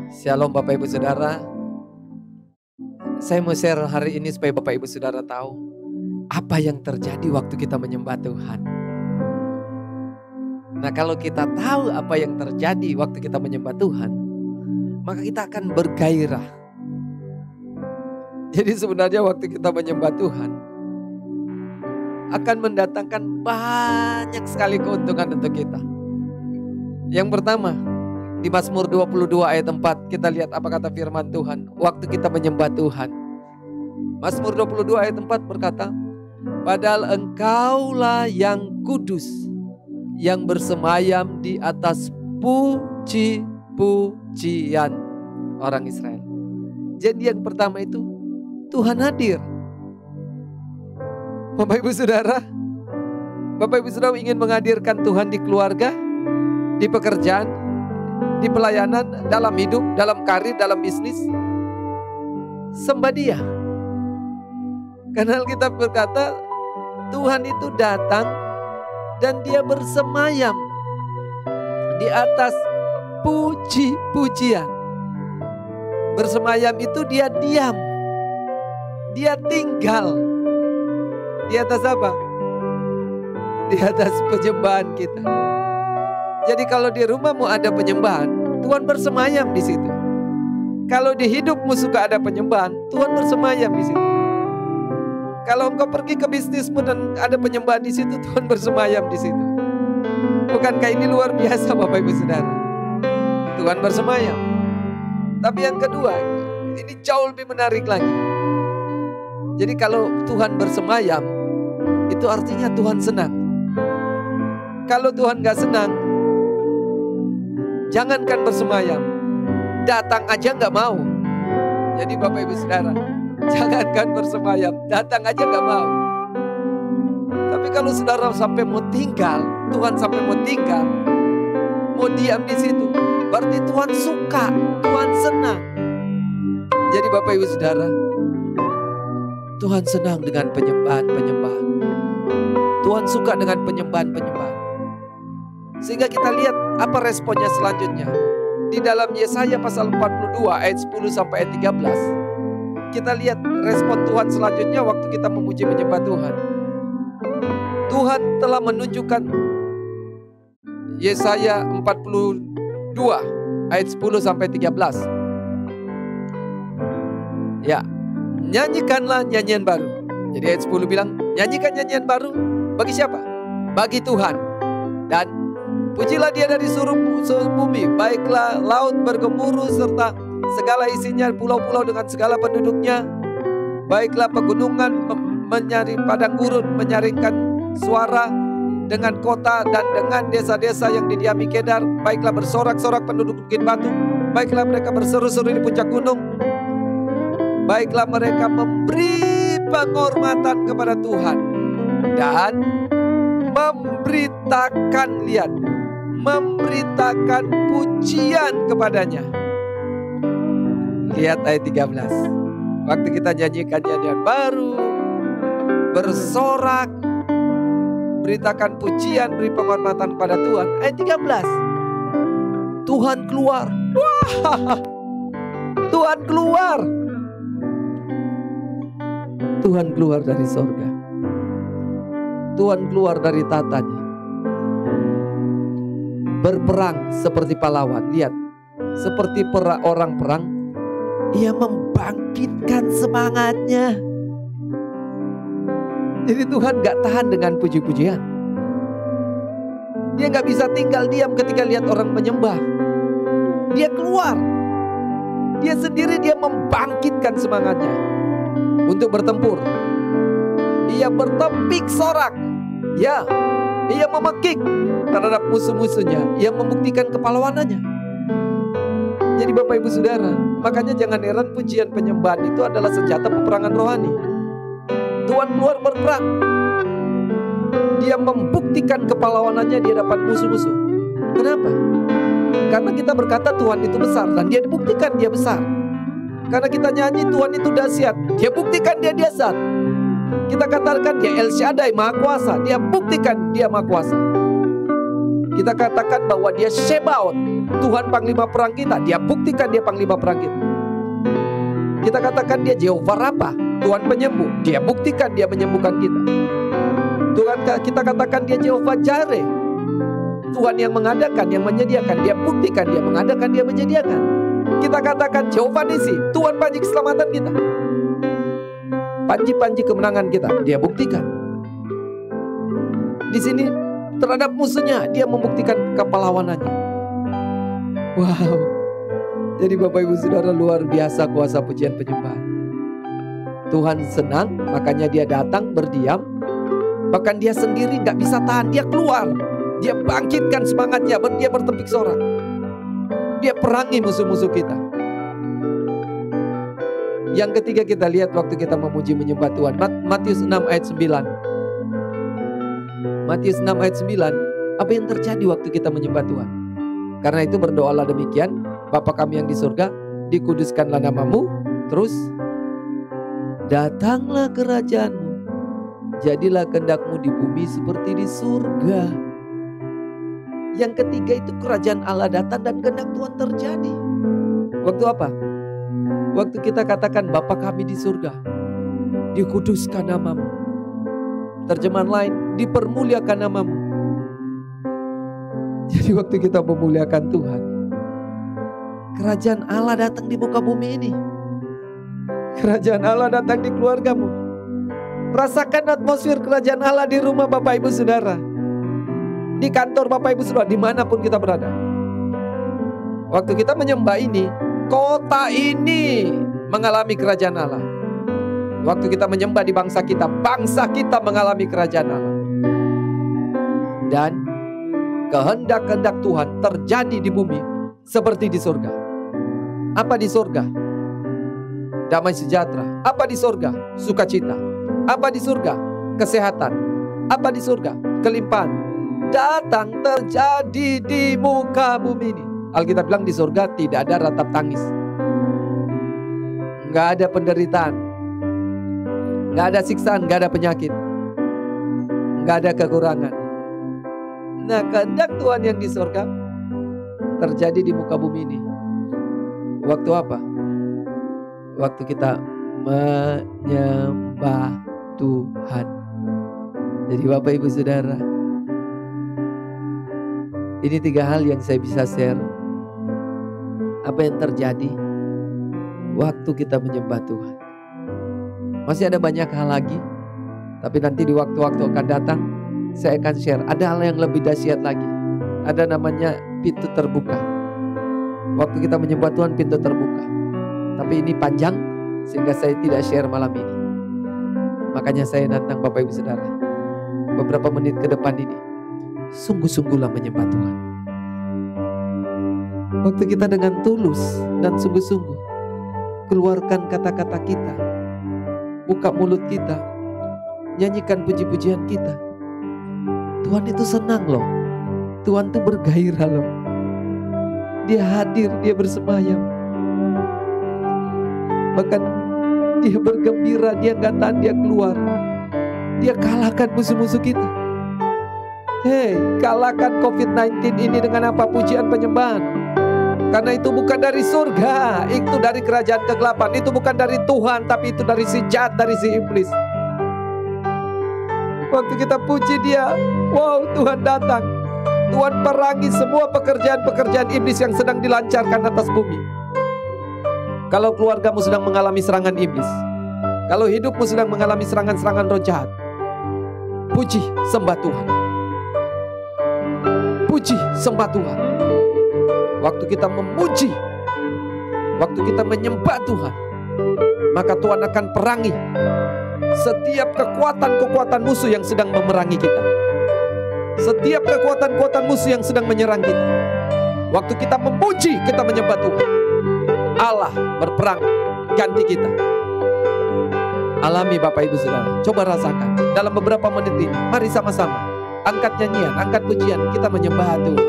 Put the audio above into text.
Shalom Bapak Ibu Saudara. Saya mau share hari ini supaya Bapak Ibu Saudara tahu apa yang terjadi waktu kita menyembah Tuhan. Nah, kalau kita tahu apa yang terjadi waktu kita menyembah Tuhan, maka kita akan bergairah. Jadi sebenarnya waktu kita menyembah Tuhan akan mendatangkan banyak sekali keuntungan untuk kita. Yang pertama, di Mazmur 22 ayat 4 kita lihat apa kata firman Tuhan waktu kita menyembah Tuhan. Mazmur 22 ayat 4 berkata, "Padahal Engkaulah yang kudus, yang bersemayam di atas puji-pujian orang Israel." Jadi yang pertama itu Tuhan hadir. Bapak Ibu Saudara ingin menghadirkan Tuhan di keluarga, di pekerjaan, di pelayanan, dalam hidup, dalam karir, dalam bisnis. Sembah Dia. Karena kita berkata Tuhan itu datang dan Dia bersemayam di atas puji-pujian. Bersemayam itu Dia diam, Dia tinggal di atas apa? Di atas penyembahan kita. Jadi kalau di rumah mau ada penyembahan, Tuhan bersemayam di situ. Kalau di hidupmu suka ada penyembahan, Tuhan bersemayam di situ. Kalau engkau pergi ke bisnismu dan ada penyembahan di situ, Tuhan bersemayam di situ. Bukankah ini luar biasa Bapak Ibu Saudara? Tuhan bersemayam. Tapi yang kedua, ini jauh lebih menarik lagi. Jadi kalau Tuhan bersemayam, itu artinya Tuhan senang. Kalau Tuhan gak senang, jangankan bersemayam, datang aja gak mau. Jadi Bapak Ibu Saudara, jangankan bersemayam, datang aja gak mau. Tapi kalau saudara sampai mau tinggal, Tuhan sampai mau tinggal, mau diam di situ, berarti Tuhan suka, Tuhan senang. Jadi Bapak Ibu Saudara, Tuhan senang dengan penyembahan-penyembahan. Tuhan suka dengan penyembahan-penyembahan. Sehingga kita lihat apa responnya selanjutnya. Di dalam Yesaya pasal 42 ayat 10 sampai ayat 13. Kita lihat respon Tuhan selanjutnya waktu kita memuji menyembah Tuhan. Tuhan telah menunjukkan Yesaya 42 ayat 10 sampai 13. Ya, nyanyikanlah nyanyian baru. Jadi ayat 10 bilang, nyanyikan nyanyian baru bagi siapa? Bagi Tuhan. Dan pujilah Dia dari seluruh bumi. Baiklah laut bergemuruh serta segala isinya, pulau-pulau dengan segala penduduknya. Baiklah pegunungan menyari padang gurun, menyaringkan suara dengan kota dan dengan desa-desa yang didiami Kedar. Baiklah bersorak-sorak penduduk Bukit Batu. Baiklah mereka berseru-seru di puncak gunung. Baiklah mereka memberi penghormatan kepada Tuhan dan memberitakan, lihat, memberitakan pujian kepadanya. Lihat ayat 13. Waktu kita nyanyikan nyanyian baru, bersorak, beritakan pujian, beri penghormatan kepada Tuhan. Ayat 13. Tuhan keluar. Wah, Tuhan keluar. Tuhan keluar dari sorga. Tuhan keluar dari tatanya. Berperang seperti pahlawan. Lihat, seperti orang perang, Ia membangkitkan semangatnya. Jadi Tuhan gak tahan dengan puji-pujian. Dia gak bisa tinggal diam ketika lihat orang menyembah. Dia keluar. Dia sendiri, dia membangkitkan semangatnya untuk bertempur. Ia bertepik sorak. Ya, Ia memekik terhadap musuh-musuhnya. Ia membuktikan kepahlawanannya. Jadi Bapak Ibu Saudara, makanya jangan heran pujian penyembahan itu adalah senjata peperangan rohani. Tuhan keluar berperang. Dia membuktikan kepahlawanannya di hadapan musuh-musuh. Kenapa? Karena kita berkata Tuhan itu besar dan Dia dibuktikan Dia besar. Karena kita nyanyi Tuhan itu dahsyat, Dia buktikan Dia dahsyat. Kita katakan Dia El Shaddai, Maha Kuasa, Dia buktikan Dia Maha Kuasa. Kita katakan bahwa dia Shebaot, Tuhan panglima perang kita. Dia buktikan dia panglima perang kita. Kita katakan dia Jehovah Rafa, Tuhan penyembuh. Dia buktikan dia menyembuhkan kita. Tuhan, kita katakan dia Jehovah Jireh, Tuhan yang mengadakan, yang menyediakan. Dia buktikan dia mengadakan, dia menyediakan. Kita katakan Jehovah Nisi, Tuhan panji keselamatan kita. Panji-panji kemenangan kita, dia buktikan. Di sini terhadap musuhnya, dia membuktikan kepahlawanannya. Wow. Jadi Bapak Ibu Saudara, luar biasa kuasa pujian penyembahan. Tuhan senang, makanya dia datang berdiam. Bahkan dia sendiri gak bisa tahan, dia keluar. Dia bangkitkan semangatnya, dia bertempik sorak. Dia perangi musuh-musuh kita. Yang ketiga kita lihat waktu kita memuji menyembah Tuhan. Matius 6 ayat 9. Matius 6 ayat 9. Apa yang terjadi waktu kita menyembah Tuhan? Karena itu berdoalah demikian, Bapa kami yang di surga, dikuduskanlah namamu. Terus, datanglah kerajaanmu, jadilah kehendakmu di bumi seperti di surga. Yang ketiga itu kerajaan Allah datang dan kehendak Tuhan terjadi. Waktu apa? Waktu kita katakan Bapa kami di surga, dikuduskan namamu. Terjemahan lain, dipermuliakan namamu. Jadi waktu kita memuliakan Tuhan, kerajaan Allah datang di muka bumi ini. Kerajaan Allah datang di keluargamu. Rasakan atmosfer kerajaan Allah di rumah Bapak Ibu Saudara, di kantor Bapak Ibu Saudara, dimanapun kita berada. Waktu kita menyembah ini, kota ini mengalami kerajaan Allah. Waktu kita menyembah di bangsa kita mengalami kerajaan Allah. Dan kehendak-kehendak Tuhan terjadi di bumi seperti di surga. Apa di surga? Damai sejahtera. Apa di surga? Sukacita. Apa di surga? Kesehatan. Apa di surga? Kelimpahan. Datang terjadi di muka bumi ini. Alkitab bilang di surga tidak ada ratap tangis, nggak ada penderitaan, nggak ada siksaan, nggak ada penyakit, nggak ada kekurangan. Nah, kehendak Tuhan yang di surga terjadi di muka bumi ini. Waktu apa? Waktu kita menyembah Tuhan. Jadi Bapak Ibu Saudara, ini 3 hal yang saya bisa share. Apa yang terjadi waktu kita menyembah Tuhan. Masih ada banyak hal lagi, tapi nanti di waktu-waktu akan datang saya akan share. Ada hal yang lebih dahsyat lagi. Ada namanya pintu terbuka. Waktu kita menyembah Tuhan, pintu terbuka. Tapi ini panjang sehingga saya tidak share malam ini. Makanya saya nantang Bapak Ibu Saudara, beberapa menit ke depan ini, sungguh-sungguhlah menyembah Tuhan. Waktu kita dengan tulus dan sungguh-sungguh keluarkan kata-kata kita, buka mulut kita, nyanyikan puji-pujian kita, Tuhan itu senang loh. Tuhan itu bergairah loh. Dia hadir, dia bersemayam. Bahkan dia bergembira, dia gak tahan, dia keluar. Dia kalahkan musuh-musuh kita. Hei, kalahkan COVID-19 ini dengan apa? Pujian penyembahan. Karena itu bukan dari surga, itu dari kerajaan kegelapan. Itu bukan dari Tuhan, tapi itu dari si jahat, dari si iblis. Waktu kita puji dia, wow, Tuhan datang. Tuhan perangi semua pekerjaan-pekerjaan iblis yang sedang dilancarkan atas bumi. Kalau keluargamu sedang mengalami serangan iblis, kalau hidupmu sedang mengalami serangan-serangan roh jahat, puji, sembah Tuhan. Puji, sembah Tuhan. Waktu kita memuji, waktu kita menyembah Tuhan, maka Tuhan akan perangi setiap kekuatan-kekuatan musuh yang sedang memerangi kita. Setiap kekuatan-kekuatan musuh yang sedang menyerang kita. Waktu kita memuji, kita menyembah Tuhan, Allah berperang ganti kita. Alami Bapak Ibu Saudara, coba rasakan dalam beberapa menit ini. Mari sama-sama angkat nyanyian, angkat pujian, kita menyembah Tuhan.